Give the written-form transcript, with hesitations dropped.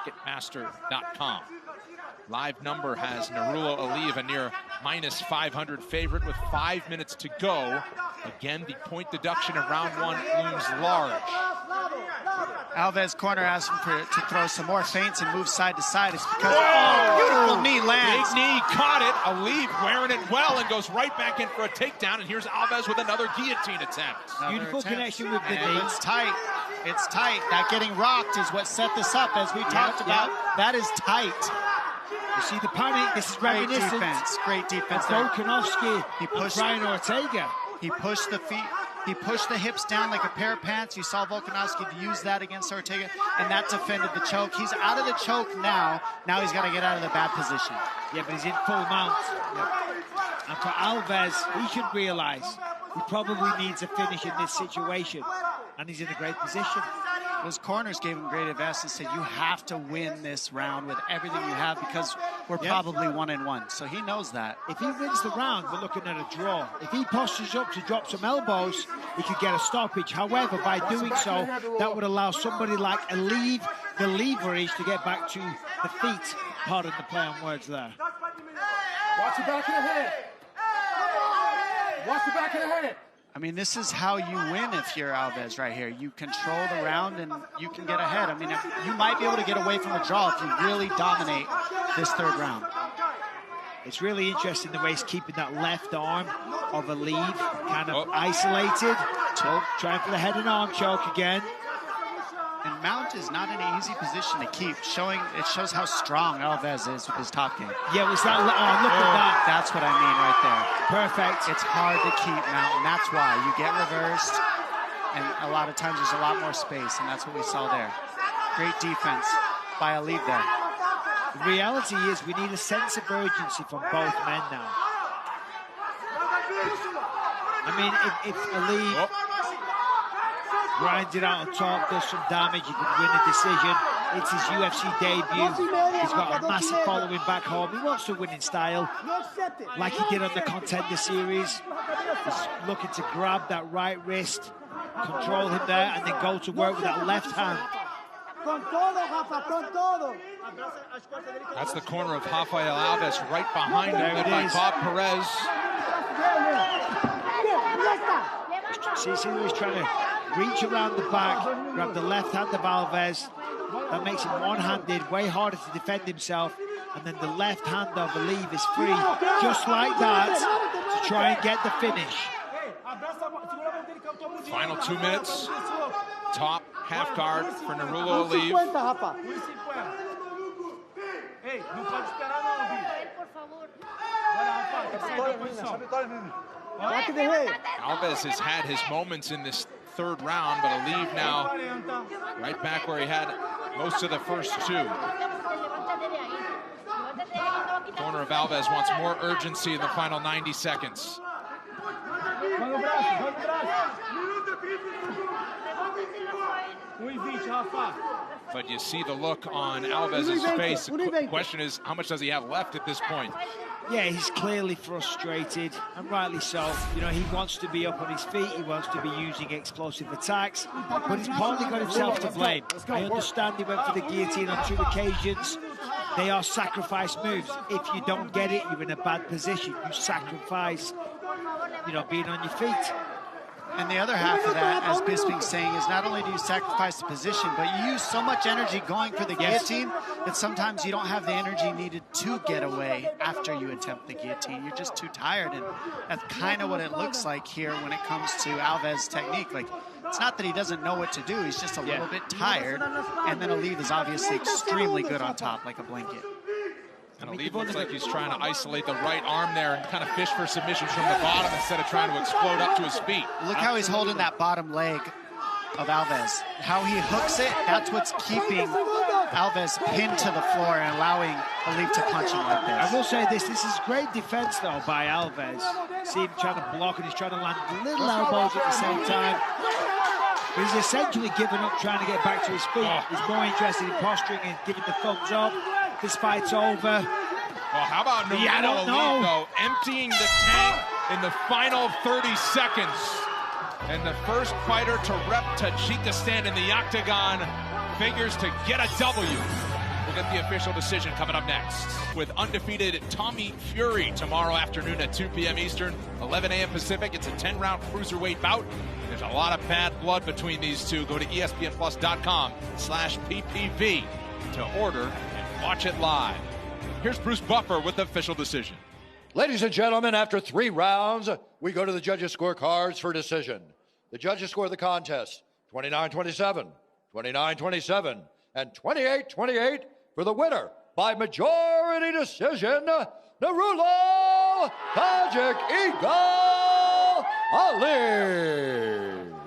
Ticketmaster.com. Live number has Nurullo Aliev a near -500 favorite with 5 minutes to go. Again, the point deduction in round one looms large. Alves corner asked him to throw some more feints and move side to side. It's because beautiful knee lands. Big knee caught it. Aliev wearing it well and goes right back in for a takedown. And here's Alves with another guillotine attempt. Beautiful connection with the knee. It's tight. It's tight. That getting rocked is what set this up, as we talked about. That is tight. You see the panic. This is reminiscent. Great defense. Volkanovski, he pushed Brian Ortega. He pushed the feet. He pushed the hips down like a pair of pants. You saw Volkanovski use that against Ortega, and that defended the choke. He's out of the choke now. Now he's got to get out of the bad position. Yeah, but he's in full mount. Yep. And for Alves, he should realize he probably needs a finish in this situation, and he's in a great position. Those corners gave him great advice and said, you have to win this round with everything you have because we're probably 1-1. So he knows that. If he wins the round, we're looking at a draw. If he postures up to drop some elbows, he could get a stoppage. However, by doing so, that would allow somebody like Aliev the leverage to get back to the feet. Pardon the play on words there. Watch the back of the head. Watch the back of the head. I mean, this is how you win if you're Alves right here. You control the round and you can get ahead. I mean, you might be able to get away from a draw if you really dominate this third round. It's really interesting the way he's keeping that left arm of Aliev kind of isolated. Trying for the head and arm choke again. And mount is not an easy position to keep. It shows how strong Alves is with his top game. Yeah, it was that. Oh, look at that. That's what I mean right there. Perfect. It's hard to keep mount, and that's why you get reversed. And a lot of times there's a lot more space, and that's what we saw there. Great defense by Aliev there. The reality is we need a sense of urgency from both men now. I mean, if Aliev grinds it out on top, does some damage, he could win a decision. It's his UFC debut. He's got a massive following back home. He wants to win in style, like he did on the Contender Series. He's looking to grab that right wrist, control him there, and then go to work with that left hand. That's the corner of Rafael Alves, right behind him by Bob Perez. See, he's trying to reach around the back, grab the left hand of Alves. That makes him one-handed, way harder to defend himself. And then the left hand of Aliev is free, just like that, to try and get the finish. Final 2 minutes. Top half guard for Nurullo Aliev. Alves has had his moments in this third round, but Aliev now right back where he had most of the first two. Corner of Alves wants more urgency in the final 90 seconds. But you see the look on Alves' face. The question is, how much does he have left at this point? Yeah, he's clearly frustrated, and rightly so. You know, he wants to be up on his feet, he wants to be using explosive attacks, but he's partly got himself to blame. I understand he went for the guillotine on 2 occasions. They are sacrifice moves. If you don't get it, you're in a bad position. You sacrifice, you know, being on your feet. And the other half of that, as Bisping's saying, is not only do you sacrifice the position, but you use so much energy going for the guillotine that sometimes you don't have the energy needed to get away after you attempt the guillotine. You're just too tired, and that's kind of what it looks like here when it comes to Alves' technique. Like, it's not that he doesn't know what to do, he's just a little bit tired, and then Aliev is obviously extremely good on top, like a blanket. And Aliev looks like he's trying to isolate the right arm there and kind of fish for submissions from the bottom instead of trying to explode up to his feet. Look how he's holding that bottom leg of Alves. How he hooks it, that's what's keeping Alves pinned to the floor and allowing Aliev to punch him like this. I will say this is great defense, though, by Alves. See him trying to block, and he's trying to land little elbows at the same time. But he's essentially given up trying to get back to his feet. He's more interested in posturing and giving the thumbs up. This fight's over. Well, how about Nurullo Aliev, though, emptying the tank in the final 30 seconds. And the first fighter to rep Tajikistan in the octagon figures to get a W. We'll get the official decision coming up next with undefeated Tommy Fury tomorrow afternoon at 2 p.m. Eastern, 11 a.m. Pacific. It's a 10-round cruiserweight bout. There's a lot of bad blood between these two. Go to ESPNplus.com/PPV to order and watch it live. Here's Bruce Buffer with the official decision. Ladies and gentlemen, after 3 rounds, we go to the judges' scorecards for decision. The judges score the contest 29-27, 29-27, and 28-28 for the winner by majority decision, Nurullo Tajik Eagle Aliev.